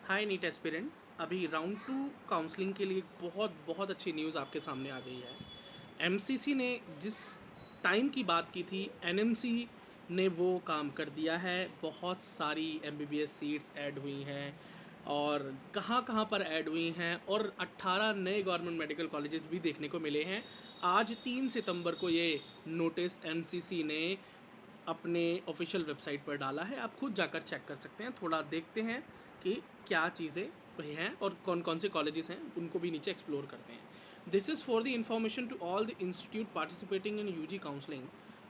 हाय NEET aspirants, अभी round 2 counselling के लिए बहुत बहुत अच्छी न्यूज़ आपके सामने आ गई है। एमसीसी ने जिस टाइम की बात की थी, एनएमसी ने वो काम कर दिया है। बहुत सारी एमबीबीएस सीट्स ऐड हुई हैं और कहाँ कहाँ पर ऐड हुई हैं, और 18 नए गवर्नमेंट मेडिकल कॉलेजेस भी देखने को मिले हैं। आज 3 सितंबर को ये नोटिस एमसीसी ने अपने ऑफिशियल वेबसाइट पर डाला है। आप खुद जाकर चेक कर सकते हैं। थोड़ा देखते हैं कि क्या चीज़ें वही हैं और कौन कौन से कॉलेजेस हैं, उनको भी नीचे एक्सप्लोर करते हैं। This is for the information to all the institute participating in UG counselling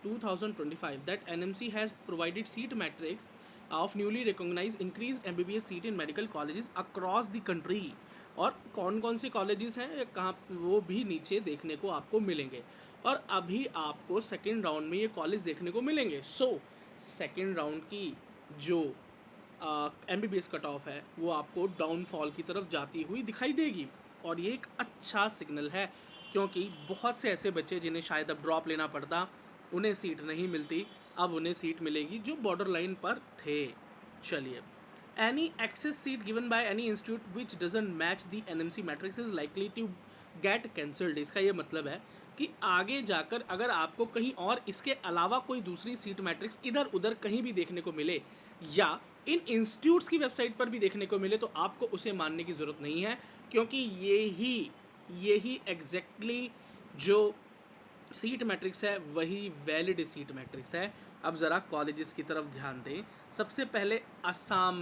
2025 that NMC has provided seat matrix of newly recognized increased MBBS seat in medical colleges across the country। और कौन कौन से colleges हैं कहाँ, वो भी नीचे देखने को आपको मिलेंगे। और अभी आपको सेकेंड राउंड में ये कॉलेज देखने को मिलेंगे। सेकेंड राउंड की जो MBBS कट ऑफ है वो आपको डाउनफॉल की तरफ जाती हुई दिखाई देगी। और ये एक अच्छा सिग्नल है, क्योंकि बहुत से ऐसे बच्चे जिन्हें शायद अब ड्रॉप लेना पड़ता, उन्हें सीट नहीं मिलती, अब उन्हें सीट मिलेगी जो बॉर्डर लाइन पर थे। चलिए, any excess seat given by any institute which doesn't match the NMC matrix is likely to get cancelled. इसका ये मतलब है कि आगे जाकर अगर आपको कहीं और इसके अलावा कोई दूसरी सीट मैट्रिक्स इधर उधर कहीं भी देखने को मिले, या इन इंस्टीट्यूट्स की वेबसाइट पर भी देखने को मिले, तो आपको उसे मानने की ज़रूरत नहीं है, क्योंकि यही एग्जैक्टली जो सीट मैट्रिक्स है वही वैलिड सीट मैट्रिक्स है। अब ज़रा कॉलेजेस की तरफ ध्यान दें। सबसे पहले असम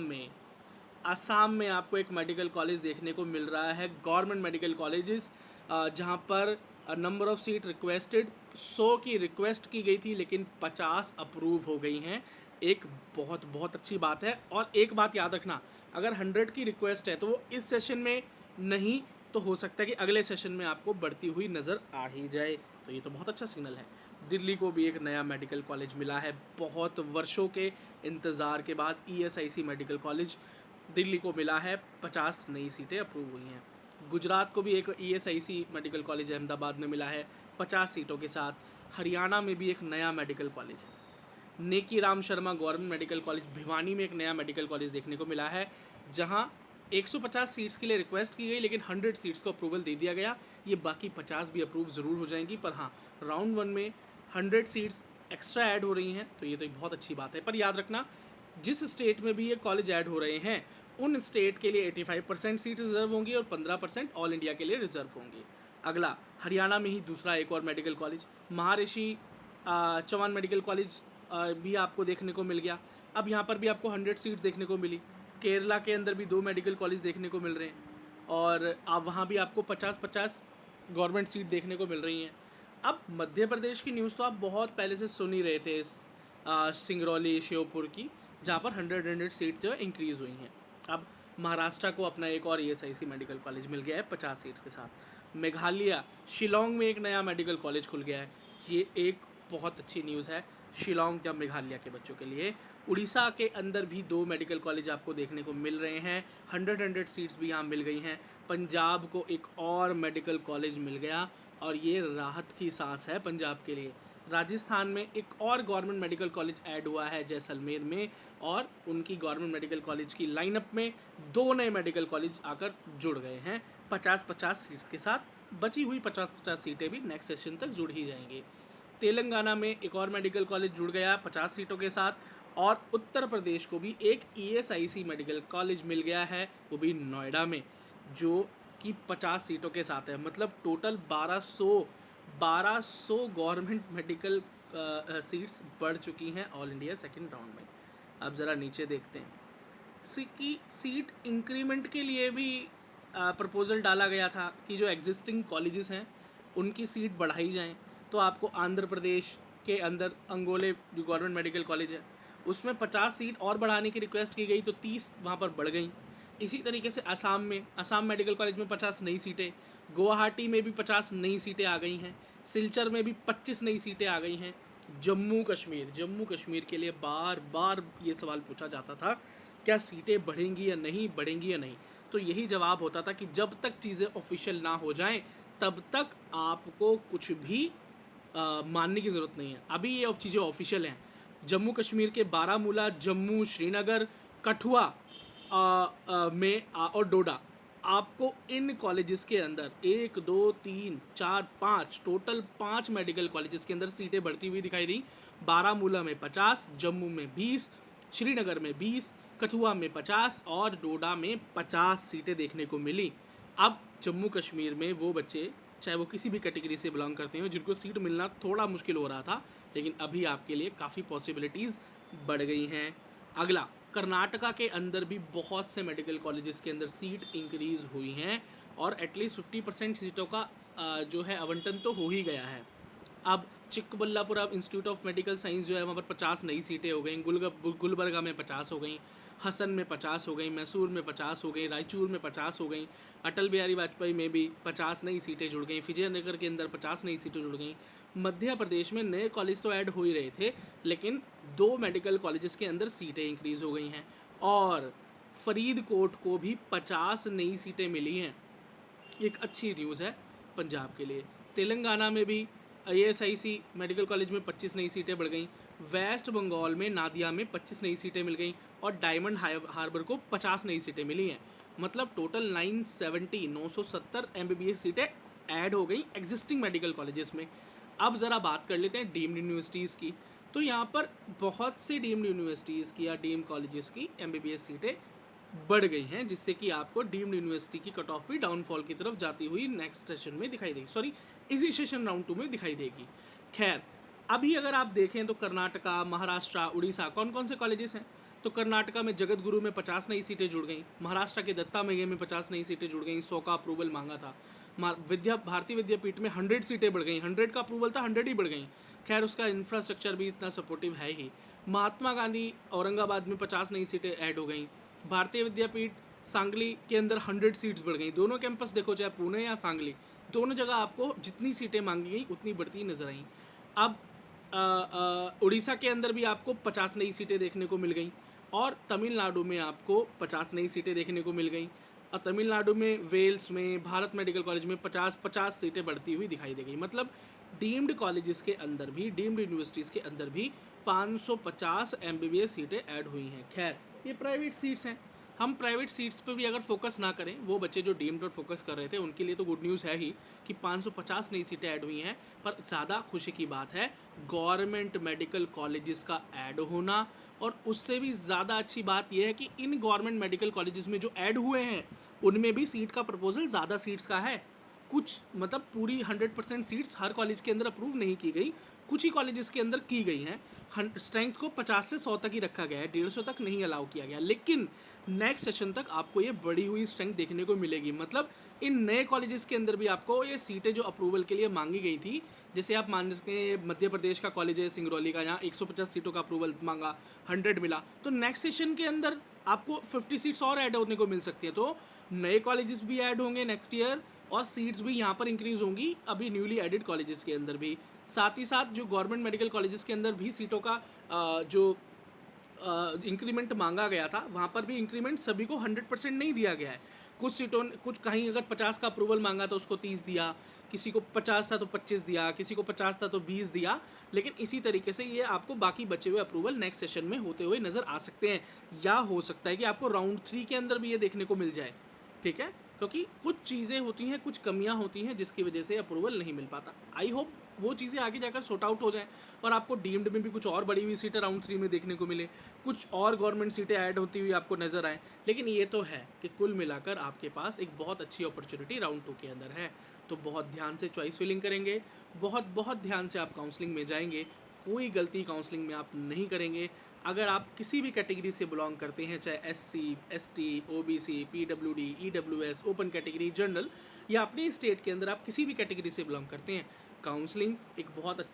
में आपको एक मेडिकल कॉलेज देखने को मिल रहा है, गवर्नमेंट मेडिकल कॉलेजेस, जहां पर नंबर ऑफ़ सीट रिक्वेस्टेड 100 की रिक्वेस्ट की गई थी, लेकिन 50 अप्रूव हो गई हैं। एक बहुत बहुत अच्छी बात है। और एक बात याद रखना, अगर 100 की रिक्वेस्ट है तो वो इस सेशन में नहीं, तो हो सकता है कि अगले सेशन में आपको बढ़ती हुई नज़र आ ही जाए। तो ये तो बहुत अच्छा सिग्नल है। दिल्ली को भी एक नया मेडिकल कॉलेज मिला है, बहुत वर्षों के इंतज़ार के बाद ESIC मेडिकल कॉलेज दिल्ली को मिला है। 50 नई सीटें अप्रूव हुई हैं। गुजरात को भी एक ESIC मेडिकल कॉलेज अहमदाबाद में मिला है 50 सीटों के साथ। हरियाणा में भी एक नया मेडिकल कॉलेज है। नेकी Ram Sharma government medical college Bhiwani में एक नया मेडिकल कॉलेज देखने को मिला है, जहां 150 सीट्स के लिए रिक्वेस्ट की गई, लेकिन 100 सीट्स को अप्रूवल दे दिया गया। ये बाकी 50 भी अप्रूव ज़रूर हो जाएंगी, पर हाँ, राउंड 1 में 100 सीट्स एक्स्ट्रा ऐड हो रही हैं, तो ये तो एक बहुत अच्छी बात है। पर याद रखना, जिस स्टेट में भी ये कॉलेज ऐड हो रहे हैं, उन स्टेट के लिए 85% सीट रिजर्व होंगी और 15% ऑल इंडिया के लिए रिजर्व होंगी। अगला, हरियाणा में ही दूसरा एक और मेडिकल कॉलेज, महर्षि चौहान मेडिकल कॉलेज भी आपको देखने को मिल गया। अब यहाँ पर भी आपको 100 सीट्स देखने को मिली। केरला के अंदर भी 2 मेडिकल कॉलेज देखने को मिल रहे हैं, और अब वहाँ भी आपको 50-50 गवर्नमेंट सीट देखने को मिल रही हैं। अब मध्य प्रदेश की न्यूज़ तो आप बहुत पहले से सुन ही रहे थे, इस सिंगरौली श्योपुर की, जहाँ पर 100 सीट जो है इंक्रीज़ हुई हैं। अब महाराष्ट्र को अपना एक और ESIC मेडिकल कॉलेज मिल गया है 50 सीट्स के साथ। मेघालय शिलोंग में एक नया मेडिकल कॉलेज खुल गया है। ये एक बहुत अच्छी न्यूज़ है शिलोंग या मेघालय के बच्चों के लिए। उड़ीसा के अंदर भी 2 मेडिकल कॉलेज आपको देखने को मिल रहे हैं, 100 सीट्स भी यहाँ मिल गई हैं। पंजाब को एक और मेडिकल कॉलेज मिल गया, और ये राहत की सांस है पंजाब के लिए। राजस्थान में एक और गवर्नमेंट मेडिकल कॉलेज ऐड हुआ है जैसलमेर में, और उनकी गवर्नमेंट मेडिकल कॉलेज की लाइनअप में 2 नए मेडिकल कॉलेज आकर जुड़ गए हैं 50-50 सीट्स के साथ। बची हुई 50-50 सीटें भी नेक्स्ट सेशन तक जुड़ ही जाएंगी। तेलंगाना में एक और मेडिकल कॉलेज जुड़ गया 50 सीटों के साथ, और उत्तर प्रदेश को भी एक ESIC मेडिकल कॉलेज मिल गया है, वो भी नोएडा में, जो कि 50 सीटों के साथ है। मतलब टोटल 1200 गवर्नमेंट मेडिकल सीट्स बढ़ चुकी हैं ऑल इंडिया सेकेंड राउंड में। अब ज़रा नीचे देखते हैं कि सीट इंक्रीमेंट के लिए भी प्रपोज़ल डाला गया था कि जो एग्जिस्टिंग कॉलेजेस हैं उनकी सीट बढ़ाई जाएं। तो आपको आंध्र प्रदेश के अंदर अंगोले जो गवर्नमेंट मेडिकल कॉलेज है, उसमें 50 सीट और बढ़ाने की रिक्वेस्ट की गई, तो 30 वहाँ पर बढ़ गई। इसी तरीके से असम मेडिकल कॉलेज में 50 नई सीटें, गुवाहाटी में भी 50 नई सीटें आ गई हैं, सिलचर में भी 25 नई सीटें आ गई हैं। जम्मू कश्मीर के लिए बार बार ये सवाल पूछा जाता था, क्या सीटें बढ़ेंगी या नहीं। तो यही जवाब होता था कि जब तक चीज़ें ऑफिशियल ना हो जाएं, तब तक आपको कुछ भी मानने की ज़रूरत नहीं है। अभी ये चीज़ें ऑफिशियल हैं। जम्मू कश्मीर के बारामूला, जम्मू, श्रीनगर, कठुआ और डोडा, आपको इन कॉलेजेस के अंदर 1 2 3 4 5 टोटल 5 मेडिकल कॉलेजेस के अंदर सीटें बढ़ती हुई दिखाई दी। बारामूला में 50, जम्मू में 20, श्रीनगर में 20, कठुआ में 50 और डोडा में 50 सीटें देखने को मिली। अब जम्मू कश्मीर में वो बच्चे, चाहे वो किसी भी कैटेगरी से बिलोंग करते हो, जिनको सीट मिलना थोड़ा मुश्किल हो रहा था, लेकिन अभी आपके लिए काफ़ी पॉसिबिलिटीज़ बढ़ गई हैं। अगला, कर्नाटका के अंदर भी बहुत से मेडिकल कॉलेजेस के अंदर सीट इंक्रीज़ हुई हैं और एटलीस्ट 50% सीटों का जो है आवंटन तो हो ही गया है। अब Chikkaballapura institute of medical science जो है वहाँ पर 50 नई सीटें हो गई, गुलबर्गा में 50 हो गई, हसन में 50 हो गई, मैसूर में 50 हो गई, रायचूर में 50 हो गई, अटल बिहारी वाजपेयी में भी 50 नई सीटें जुड़ गई, विजयनगर के अंदर 50 नई सीटें जुड़ गई। मध्य प्रदेश में नए कॉलेज तो ऐड हो ही रहे थे, लेकिन 2 मेडिकल कॉलेजेस के अंदर सीटें इंक्रीज़ हो गई हैं और फरीदकोट को भी 50 नई सीटें मिली हैं। एक अच्छी न्यूज़ है पंजाब के लिए। तेलंगाना में भी ASIC मेडिकल कॉलेज में 25 नई सीटें बढ़ गई। वेस्ट बंगाल में नादिया में 25 नई सीटें मिल गई और डायमंड हार्बर को 50 नई सीटें मिली हैं। मतलब टोटल 970 MBBS सीटें ऐड हो गई एग्जिस्टिंग मेडिकल कॉलेजेस में। अब ज़रा बात कर लेते हैं डीम्ड यूनिवर्सिटीज़ की। तो यहाँ पर बहुत सी डीम्ड यूनिवर्सिटीज़ की या डीम्ड कॉलेजेस की MBBS सीटें बढ़ गई हैं, जिससे कि आपको डीम्ड यूनिवर्सिटी की कट ऑफ भी डाउनफॉल की तरफ जाती हुई नेक्स्ट सेशन में दिखाई देगी, सॉरी इसी सेशन राउंड 2 में दिखाई देगी। खैर, अभी अगर आप देखें तो कर्नाटका, महाराष्ट्र, उड़ीसा कौन कौन से कॉलेजेस हैं, तो कर्नाटका में जगत गुरु में 50 नई सीटें जुड़ गई, महाराष्ट्र के दत्ता मेघे में 50 नई सीटें जुड़ गई, 100 का अप्रूवल मांगा था। भारतीय विद्यापीठ में 100 सीटें बढ़ गई, 100 का अप्रूवल था, 100 ही बढ़ गई। खैर, उसका इंफ्रास्ट्रक्चर भी इतना सपोर्टिव है ही। महात्मा गांधी औरंगाबाद में 50 नई सीटें ऐड हो गई। भारतीय विद्यापीठ सांगली के अंदर 100 सीट्स बढ़ गई। दोनों कैंपस देखो, चाहे पुणे या सांगली, दोनों जगह आपको जितनी सीटें मांगी गई उतनी बढ़ती नजर आई। अब उड़ीसा के अंदर भी आपको 50 नई सीटें देखने को मिल गई और तमिलनाडु में आपको 50 नई सीटें देखने को मिल गई। और तमिलनाडु में वेल्स में भारत मेडिकल कॉलेज में 50 सीटें बढ़ती हुई दिखाई दे गई। मतलब डीम्ड कॉलेजेस के अंदर भी, डीम्ड यूनिवर्सिटीज़ के अंदर भी 550 MBBS सीटें ऐड हुई हैं। खैर, ये प्राइवेट सीट्स हैं, हम प्राइवेट सीट्स पे भी अगर फोकस ना करें, वो बच्चे जो डीम्ड पर फोकस कर रहे थे उनके लिए तो गुड न्यूज़ है ही कि 550 नई सीटें ऐड हुई हैं। पर ज़्यादा खुशी की बात है गवर्नमेंट मेडिकल कॉलेजेस का ऐड होना, और उससे भी ज़्यादा अच्छी बात यह है कि इन गवर्नमेंट मेडिकल कॉलेजेस में जो ऐड हुए हैं उनमें भी सीट का प्रपोजल ज़्यादा सीट्स का है। कुछ मतलब पूरी 100% सीट्स हर कॉलेज के अंदर अप्रूव नहीं की गई, कुछ ही कॉलेजेस के अंदर की गई हैं। स्ट्रेंथ को 50 से 100 तक ही रखा गया है, 150 तक नहीं अलाउ किया गया। लेकिन नेक्स्ट सेशन तक आपको ये बढ़ी हुई स्ट्रेंथ देखने को मिलेगी। मतलब इन नए कॉलेजेस के अंदर भी आपको ये सीटें जो अप्रूवल के लिए मांगी गई थी, जैसे आप मान सकते हैं मध्य प्रदेश का कॉलेज है सिंगरौली का, यहाँ 150 सीटों का अप्रूवल मांगा, 100 मिला, तो नेक्स्ट सेशन के अंदर आपको 50 सीट्स और ऐड होने को मिल सकती है। तो नए कॉलेजेस भी ऐड होंगे नेक्स्ट ईयर और सीट्स भी यहाँ पर इंक्रीज़ होंगी अभी न्यूली एडेड कॉलेजेस के अंदर भी। साथ ही साथ जो गवर्नमेंट मेडिकल कॉलेजेस के अंदर भी सीटों का जो इंक्रीमेंट मांगा गया था, वहाँ पर भी इंक्रीमेंट सभी को 100% नहीं दिया गया है। कुछ सीटों, कुछ कहीं अगर 50 का अप्रूवल मांगा तो उसको 30 दिया, किसी को 50 था तो 25 दिया, किसी को 50 था तो 20 दिया। लेकिन इसी तरीके से ये आपको बाकी बचे हुए अप्रूवल नेक्स्ट सेशन में होते हुए नज़र आ सकते हैं, या हो सकता है कि आपको राउंड 3 के अंदर भी ये देखने को मिल जाए। ठीक है, क्योंकि कुछ चीज़ें होती हैं, कुछ कमियां होती हैं जिसकी वजह से अप्रूवल नहीं मिल पाता। आई होप वो चीज़ें आगे जाकर सॉर्ट आउट हो जाएं और आपको डीम्ड में भी कुछ और बड़ी हुई सीटें राउंड 3 में देखने को मिले, कुछ और गवर्नमेंट सीटें ऐड होती हुई आपको नज़र आए। लेकिन ये तो है कि कुल मिलाकर आपके पास एक बहुत अच्छी अपॉर्चुनिटी राउंड 2 के अंदर है। तो बहुत ध्यान से चॉइस फिलिंग करेंगे, बहुत बहुत ध्यान से आप काउंसलिंग में जाएंगे, कोई गलती काउंसलिंग में आप नहीं करेंगे। अगर आप किसी भी कैटेगरी से बिलोंग करते हैं, चाहे SC, ST, OBC, PWD, EWS, open category, general, या अपने स्टेट के अंदर आप किसी भी कैटेगरी से बिलोंग करते हैं, काउंसलिंग एक बहुत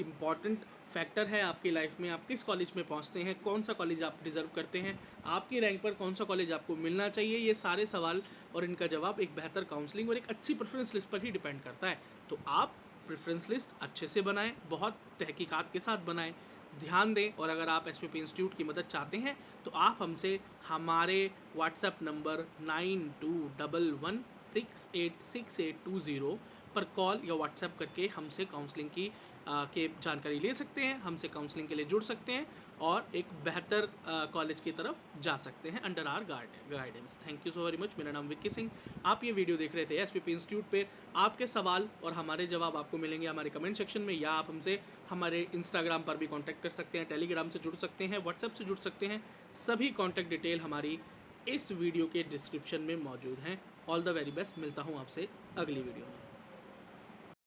इंपॉर्टेंट फैक्टर है आपकी लाइफ में। आप किस कॉलेज में पहुंचते हैं, कौन सा कॉलेज आप डिज़र्व करते हैं, आपकी रैंक पर कौन सा कॉलेज आपको मिलना चाहिए, ये सारे सवाल और इनका जवाब एक बेहतर काउंसलिंग और एक अच्छी प्रेफरेंस लिस्ट पर ही डिपेंड करता है। तो आप प्रेफरेंस लिस्ट अच्छे से बनाएं, बहुत तहकीकात के साथ बनाएं, ध्यान दें। और अगर आप SPP इंस्टीट्यूट की मदद चाहते हैं तो आप हमसे हमारे व्हाट्सएप नंबर 9211686820 पर कॉल या व्हाट्सएप करके हमसे काउंसलिंग की के जानकारी ले सकते हैं, हमसे काउंसलिंग के लिए जुड़ सकते हैं। और एक बेहतर कॉलेज की तरफ जा सकते हैं under our guidance. Thank you so very much. मेरा नाम विक्की सिंह, आप ये वीडियो देख रहे थे एसवीपी इंस्टीट्यूट पे। आपके सवाल और हमारे जवाब आपको मिलेंगे हमारे कमेंट सेक्शन में, या आप हमसे हमारे इंस्टाग्राम पर भी कांटेक्ट कर सकते हैं, टेलीग्राम से जुड़ सकते हैं, व्हाट्सएप से जुड़ सकते हैं। सभी कॉन्टैक्ट डिटेल हमारी इस वीडियो के डिस्क्रिप्शन में मौजूद हैं। All the very best. मिलता हूँ आपसे अगली वीडियो में।